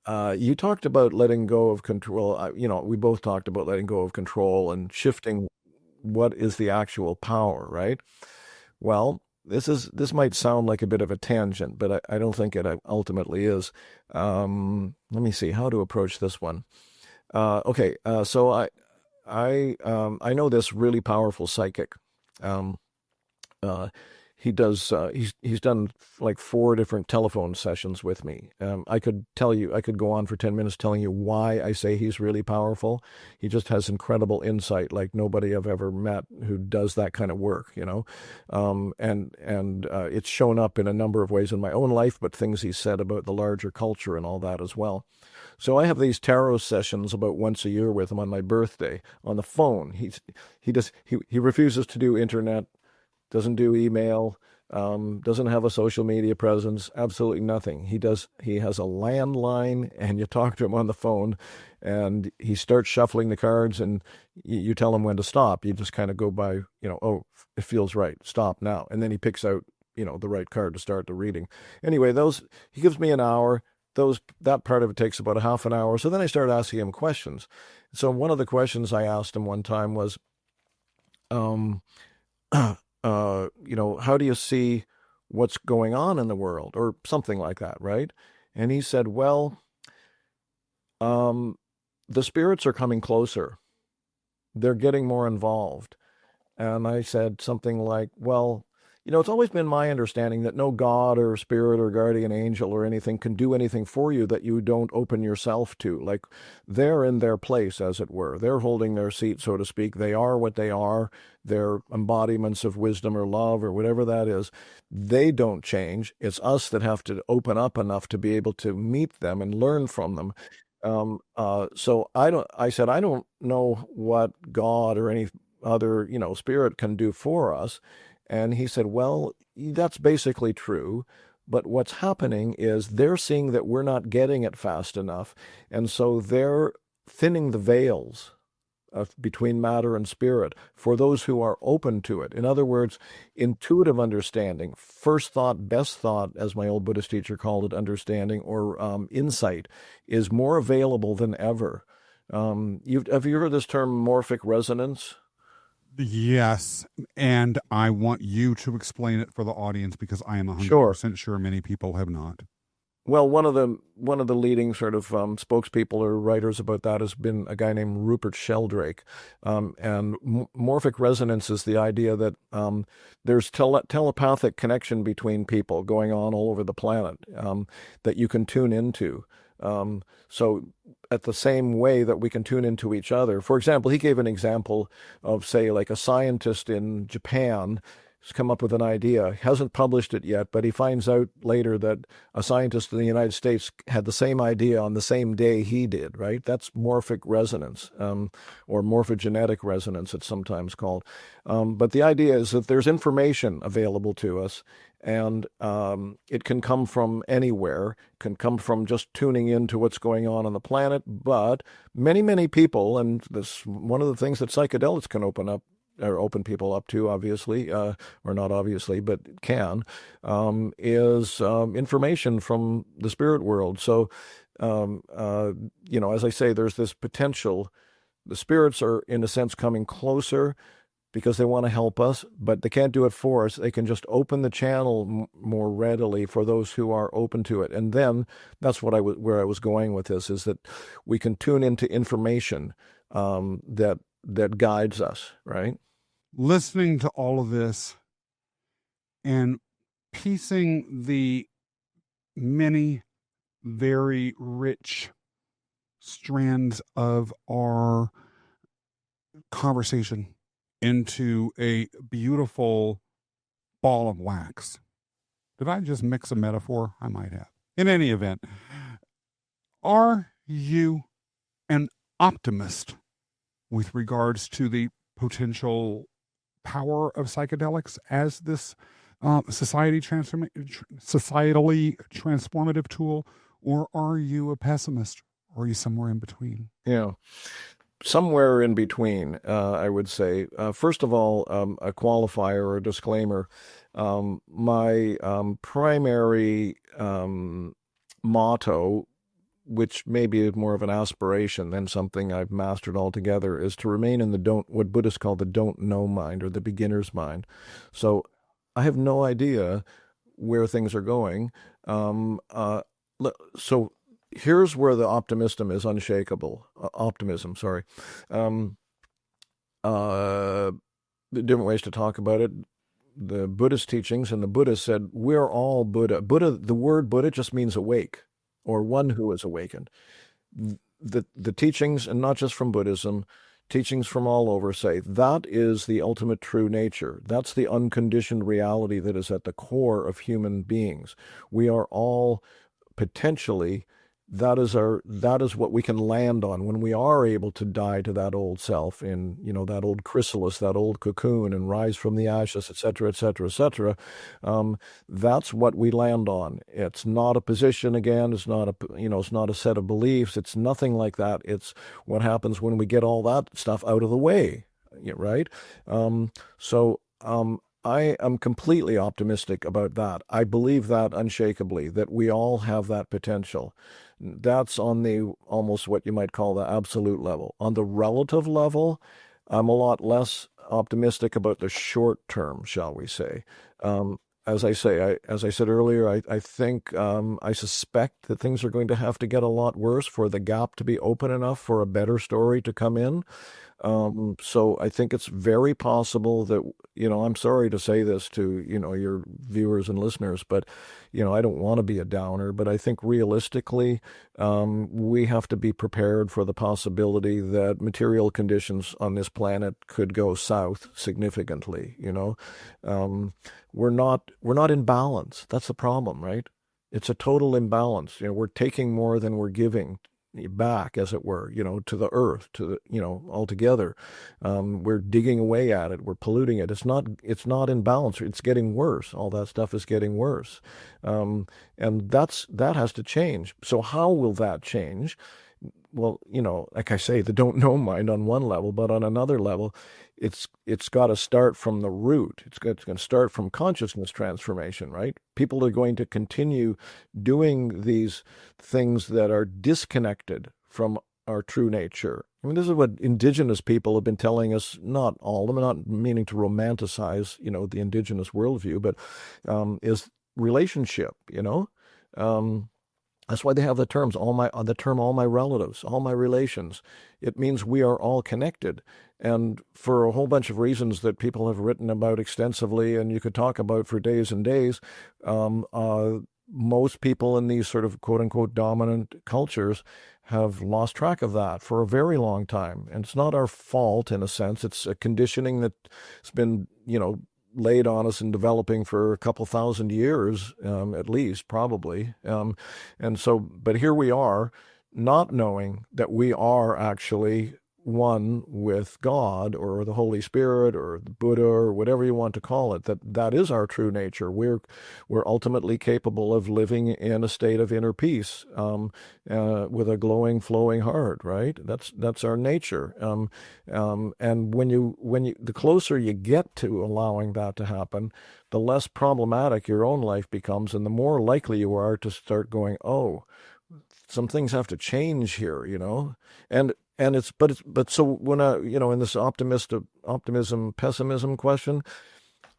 you talked about letting go of control. We both talked about letting go of control and shifting what is the actual power, right? Well, this might sound like a bit of a tangent, but I don't think it ultimately is. Let me see how to approach this one. Okay, so I know this really powerful psychic. Um, uh, he does. He's done like 4 different telephone sessions with me. I could go on for 10 minutes telling you why I say he's really powerful. He just has incredible insight, like nobody I've ever met who does that kind of work. And it's shown up in a number of ways in my own life, but things he said about the larger culture and all that as well. So I have these tarot sessions about once a year with him on my birthday on the phone. He refuses to do internet, doesn't do email, doesn't have a social media presence, absolutely nothing. He has a landline, and you talk to him on the phone, and he starts shuffling the cards, and you tell him when to stop. You just kind of go by, oh, it feels right, stop now. And then he picks out, the right card to start the reading. Anyway, he gives me an hour. That part of it takes about a half an hour. So then I started asking him questions. So one of the questions I asked him one time was, um, how do you see what's going on in the world, or something like that, right? And he said, well, um, the spirits are coming closer. They're getting more involved. And I said something like, well, it's always been my understanding that no God or spirit or guardian angel or anything can do anything for you that you don't open yourself to. Like, they're in their place, as it were. They're holding their seat, so to speak. They are what they are. They're embodiments of wisdom or love or whatever that is. They don't change. It's us that have to open up enough to be able to meet them and learn from them. So I said, I don't know what God or any other, spirit can do for us. And he said, well, that's basically true. But what's happening is they're seeing that we're not getting it fast enough. And so they're thinning the veils between matter and spirit for those who are open to it. In other words, intuitive understanding, first thought, best thought, as my old Buddhist teacher called it, understanding or insight, is more available than ever. Have you heard this term morphic resonance? Yes, and I want you to explain it for the audience because I am 100% sure many people have not. Well, one of the leading sort of spokespeople or writers about that has been a guy named Rupert Sheldrake, and morphic resonance is the idea that there's telepathic connection between people going on all over the planet that you can tune into. So at the same way that we can tune into each other. For example, he gave an example of, say, like a scientist in Japan has come up with an idea, hasn't published it yet, but he finds out later that a scientist in the United States had the same idea on the same day he did, right? That's morphic resonance, or morphogenetic resonance, it's sometimes called. But the idea is that there's information available to us, and it can come from anywhere, can come from just tuning into what's going on the planet. But many, many people, and this one of the things that psychedelics can open people up to, obviously, or not obviously, but can, is information from the spirit world. So, as I say, there's this potential. The spirits are, in a sense, coming closer because they want to help us, but they can't do it for us. They can just open the channel more readily for those who are open to it. And then that's where I was going with this, is that we can tune into information that guides us, right? Listening to all of this and piecing the many very rich strands of our conversation into a beautiful ball of wax. Did I just mix a metaphor? I might have. In any event, are you an optimist with regards to the potential power of psychedelics as this societally transformative tool, or are you a pessimist, or are you somewhere in between? Yeah. Somewhere in between, I would say. First of all, a qualifier or a disclaimer. My primary motto, which maybe is more of an aspiration than something I've mastered altogether, is to remain in the what Buddhists call the don't know mind, or the beginner's mind. So I have no idea where things are going. So here's where the optimism is unshakable. Optimism, sorry. Different ways to talk about it. The Buddhist teachings, and the Buddha said, we're all Buddha. The word Buddha just means awake, or one who is awakened. The teachings, and not just from Buddhism, teachings from all over say that is the ultimate true nature. That's the unconditioned reality that is at the core of human beings. We are all potentially, that is what we can land on when we are able to die to that old self in, that old chrysalis, that old cocoon, and rise from the ashes, et cetera, et cetera, et cetera. That's what we land on. It's not a position again. It's not it's not a set of beliefs. It's nothing like that. It's what happens when we get all that stuff out of the way, right? I am completely optimistic about that. I believe that unshakably, that we all have that potential. That's on the almost what you might call the absolute level. On the relative level, I'm a lot less optimistic about the short term, shall we say. As I said earlier, I think, I suspect that things are going to have to get a lot worse for the gap to be open enough for a better story to come in. So I think it's very possible that, I'm sorry to say this to, your viewers and listeners, but, I don't want to be a downer, but I think realistically, we have to be prepared for the possibility that material conditions on this planet could go south significantly, We're not in balance. That's the problem, right? It's a total imbalance. We're taking more than we're giving back, as it were, to the earth, altogether. We're digging away at it. We're polluting it. It's not in balance. It's getting worse. All that stuff is getting worse. And that has to change. So how will that change? Well, like I say, the don't know mind on one level, but on another level, it's got to start from the root. It's going to start from consciousness transformation, right? People are going to continue doing these things that are disconnected from our true nature. I mean, this is what indigenous people have been telling us, not all of them, I'm not meaning to romanticize, the indigenous worldview, but is relationship, That's why they have the term all my relatives, all my relations. It means we are all connected. And for a whole bunch of reasons that people have written about extensively, and you could talk about for days and days, most people in these sort of quote unquote dominant cultures have lost track of that for a very long time. And it's not our fault in a sense. It's a conditioning that's been, laid on us and developing for a couple thousand years, at least, probably. But here we are, not knowing that we are actually one with God or the Holy Spirit or the Buddha or whatever you want to call it, that is our true nature. We're ultimately capable of living in a state of inner peace, with a glowing, flowing heart, right? That's our nature. And when you the closer you get to allowing that to happen, the less problematic your own life becomes, and the more likely you are to start going, oh, some things have to change here, so when in this optimism pessimism question,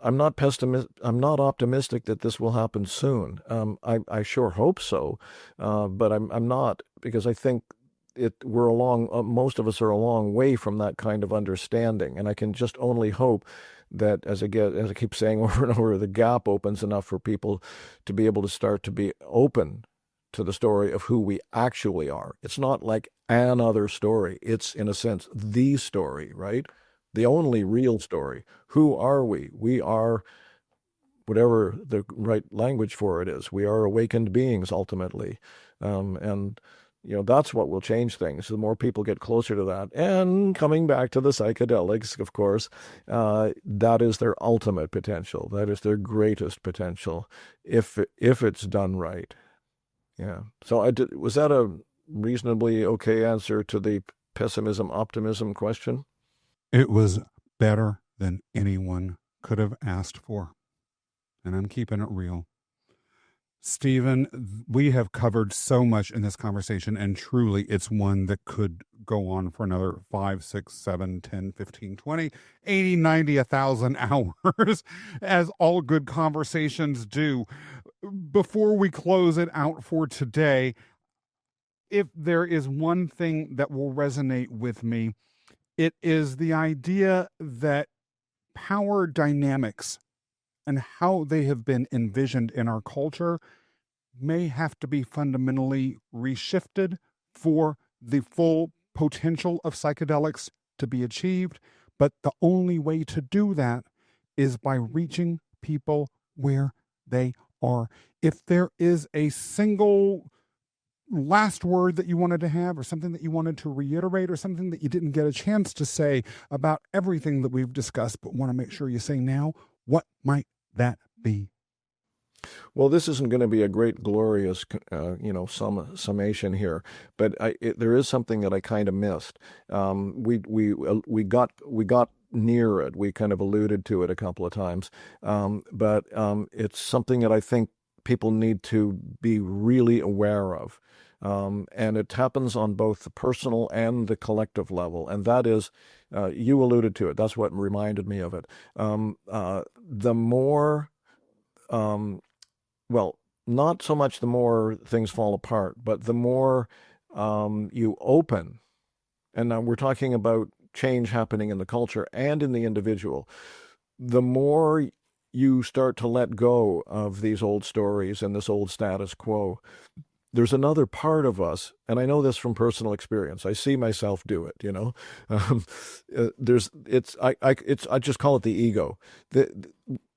I'm not optimistic that this will happen soon. I sure hope so, but I'm not, because I think most of us are a long way from that kind of understanding, and I can just only hope that as I keep saying over and over, the gap opens enough for people to be able to start to be open to the story of who we actually are. It's not like another story. It's, in a sense, the story, right? The only real story. Who are we? We are whatever the right language for it is. We are awakened beings ultimately. And that's what will change things. The more people get closer to that. And coming back to the psychedelics, of course, that is their ultimate potential. That is their greatest potential if it's done right. Yeah. So was that a reasonably okay answer to the pessimism optimism question? It was better than anyone could have asked for. And I'm keeping it real. Stephen, we have covered so much in this conversation, and truly it's one that could go on for another 5, 6, 7, 10, 15, 20, 80, 90, 1,000 hours, as all good conversations do. Before we close it out for today, if there is one thing that will resonate with me, it is the idea that power dynamics and how they have been envisioned in our culture may have to be fundamentally reshifted for the full potential of psychedelics to be achieved. But the only way to do that is by reaching people where they are. If there is a single last word that you wanted to have, or something that you wanted to reiterate, or something that you didn't get a chance to say about everything that we've discussed, but want to make sure you say now, what might that be? Well, this isn't going to be a great, glorious, summation here, but there is something that I kind of missed. We got near it. We kind of alluded to it a couple of times, but it's something that I think people need to be really aware of. And it happens on both the personal and the collective level. And that is, you alluded to it. That's what reminded me of it. The more, well, not so much the more things fall apart, but the more you open, and now we're talking about change happening in the culture and in the individual, the more you start to let go of these old stories and this old status quo, there's another part of us, and I know this from personal experience. I see myself do it. I just call it the ego.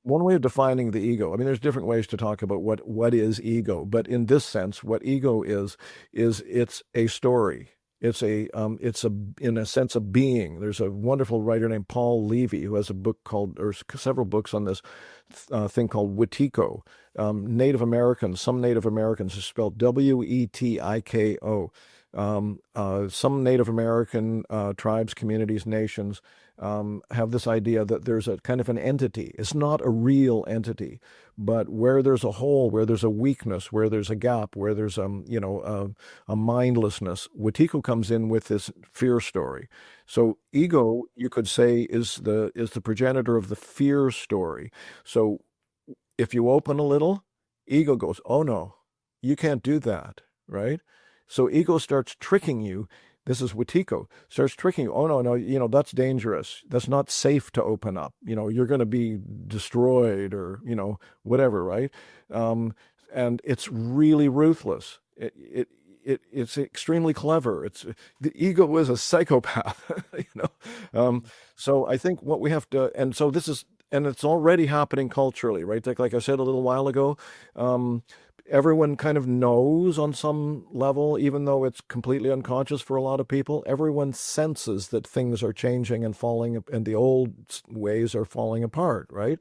One way of defining the ego. I mean, there's different ways to talk about what is ego, but in this sense, what ego is it's a story. It's in a sense, a being. There's a wonderful writer named Paul Levy who has a book called, or several books on this thing called Wetiko. Native Americans, some Native Americans is spelled Wetiko. Some Native American tribes, communities, nations have this idea that there's a kind of an entity. It's not a real entity, but where there's a hole, where there's a weakness, where there's a gap, where there's a mindlessness, Wetiko comes in with this fear story. So ego, you could say, is the progenitor of the fear story. So if you open a little, ego goes, oh no, you can't do that, right? So ego starts tricking you. This is Wetiko, starts tricking you. Oh no, that's dangerous. That's not safe to open up. You're going to be destroyed or, whatever, right? And it's really ruthless. It's extremely clever. The ego is a psychopath, So I think what we have to, and so this is, and it's already happening culturally, right? Like I said a little while ago, everyone kind of knows on some level, even though it's completely unconscious for a lot of people, everyone senses that things are changing and falling, and the old ways are falling apart, right?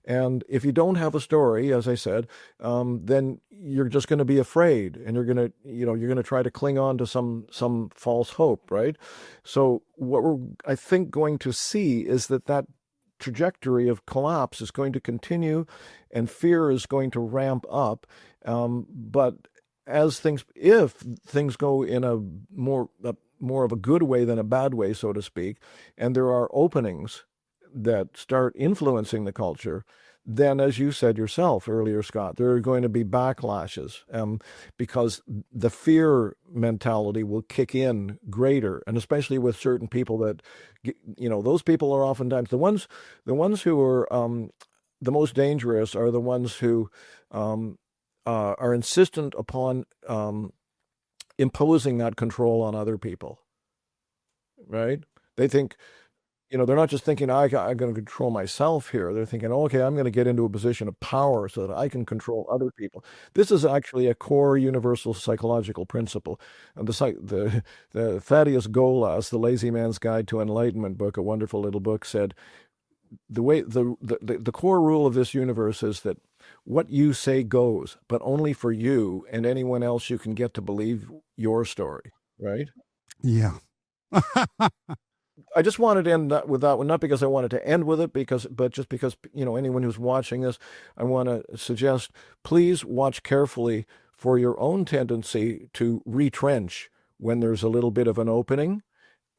And if you don't have a story, as I said, then you're just going to be afraid, and you're going to try to cling on to some false hope, right? So what we're, I think, going to see is that trajectory of collapse is going to continue, and fear is going to ramp up. But if things go in a more of a good way than a bad way, so to speak, and there are openings that start influencing the culture, then, as you said yourself earlier, Scott, there are going to be backlashes because the fear mentality will kick in greater, and especially with certain people that, those people are oftentimes the ones who are the most dangerous are the ones who are insistent upon imposing that control on other people, right? They think, they're not just thinking, I'm going to control myself here. They're thinking, okay, I'm going to get into a position of power so that I can control other people. This is actually a core universal psychological principle. And the Thaddeus Golas, The Lazy Man's Guide to Enlightenment book, a wonderful little book, said the core rule of this universe is that what you say goes, but only for you and anyone else you can get to believe your story, right? Yeah. I just wanted to end with that one, not because I wanted to end with it, but just because, anyone who's watching this, I want to suggest, please watch carefully for your own tendency to retrench when there's a little bit of an opening,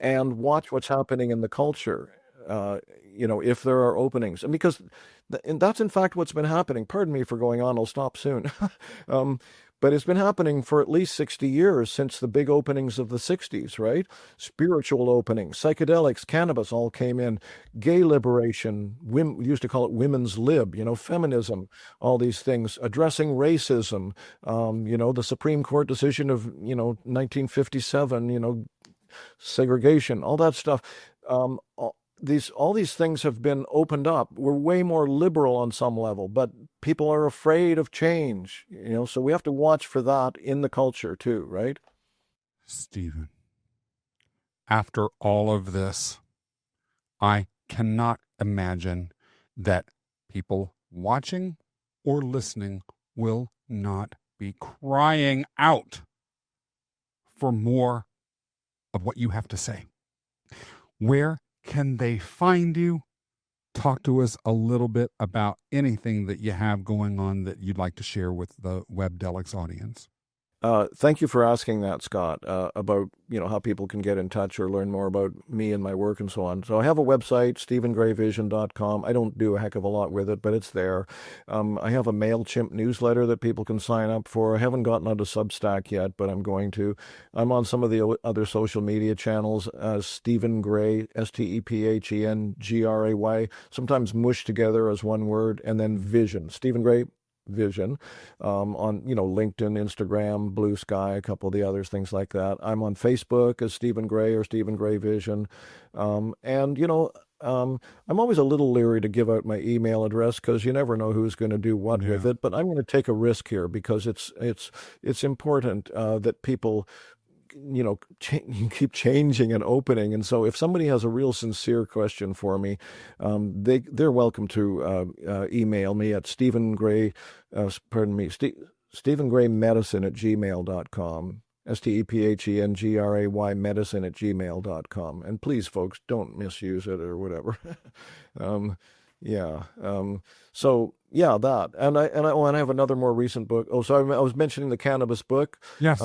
and watch what's happening in the culture, if there are openings. And because that's in fact what's been happening. Pardon me for going on, I'll stop soon. But it's been happening for at least 60 years since the big openings of the 60s, right? Spiritual openings, psychedelics, cannabis all came in, gay liberation, we used to call it women's lib, feminism, all these things, addressing racism, the Supreme Court decision of, 1957, segregation, all that stuff. All these things have been opened up. We're way more liberal on some level, but people are afraid of change, so we have to watch for that in the culture too, right? Stephen, after all of this, I cannot imagine that people watching or listening will not be crying out for more of what you have to say. Where can they find you? Talk to us a little bit about anything that you have going on that you'd like to share with the Webdelics audience. Thank you for asking that, Scott, about, how people can get in touch or learn more about me and my work and so on. So I have a website, stephengrayvision.com. I don't do a heck of a lot with it, but it's there. I have a MailChimp newsletter that people can sign up for. I haven't gotten onto Substack yet, but I'm going to. I'm on some of the other social media channels, Stephen Gray, StephenGray, sometimes mushed together as one word, and then Vision, Stephen Gray Vision, on LinkedIn, Instagram, Blue Sky, a couple of the others, things like that. I'm on Facebook as Stephen Gray or Stephen Gray Vision, and I'm always a little leery to give out my email address because you never know who's going to do what with it. But I'm going to take a risk here because it's important that people keep changing and opening. And so if somebody has a real sincere question for me, they're welcome to email me at Stephen Gray, Stephen Gray Medicine at gmail.com, StephenGray medicine@gmail.com. And please, folks, don't misuse it or whatever. So yeah, that. And I have another more recent book. Oh, so I was mentioning the cannabis book. Yes.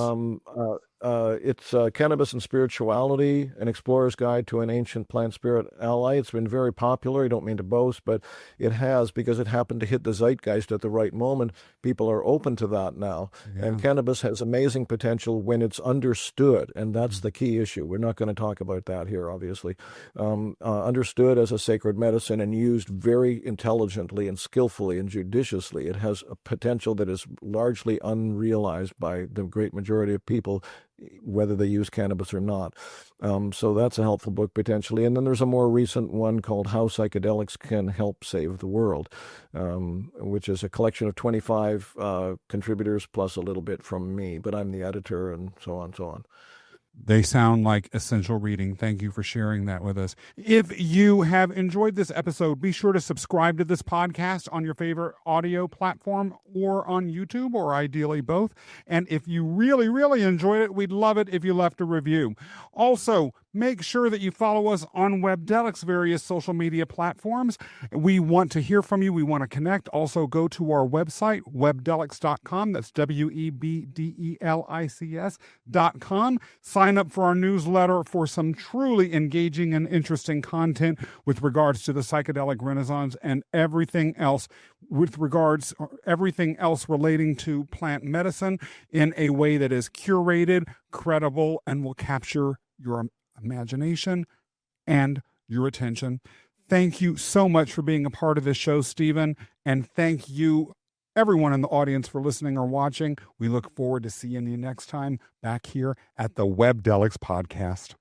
It's Cannabis and Spirituality, An Explorer's Guide to an Ancient Plant Spirit Ally. It's been very popular. I don't mean to boast, but it has, because it happened to hit the zeitgeist at the right moment. People are open to that now. Yeah. And cannabis has amazing potential when it's understood, and that's the key issue. We're not going to talk about that here, obviously. Understood as a sacred medicine and used very intelligently and skillfully and judiciously. It has a potential that is largely unrealized by the great majority of people, whether they use cannabis or not. So that's a helpful book potentially. And then there's a more recent one called How Psychedelics Can Help Save the World, which is a collection of 25 contributors plus a little bit from me, but I'm the editor and so on and so on. They sound like essential reading. Thank you for sharing that with us. If you have enjoyed this episode, be sure to subscribe to this podcast on your favorite audio platform or on YouTube, or ideally both. And if you really, really enjoyed it, we'd love it if you left a review. Also, make sure that you follow us on Webdelics' various social media platforms. We want to hear from you. We want to connect. Also, go to our website, webdelics.com. That's webdelics.com. Sign up for our newsletter for some truly engaging and interesting content with regards to the psychedelic renaissance and everything else relating to plant medicine in a way that is curated, credible, and will capture your imagination and your attention. Thank you so much for being a part of this show, Stephen, and thank you everyone in the audience for listening or watching. We look forward to seeing you next time back here at the Webdelics podcast.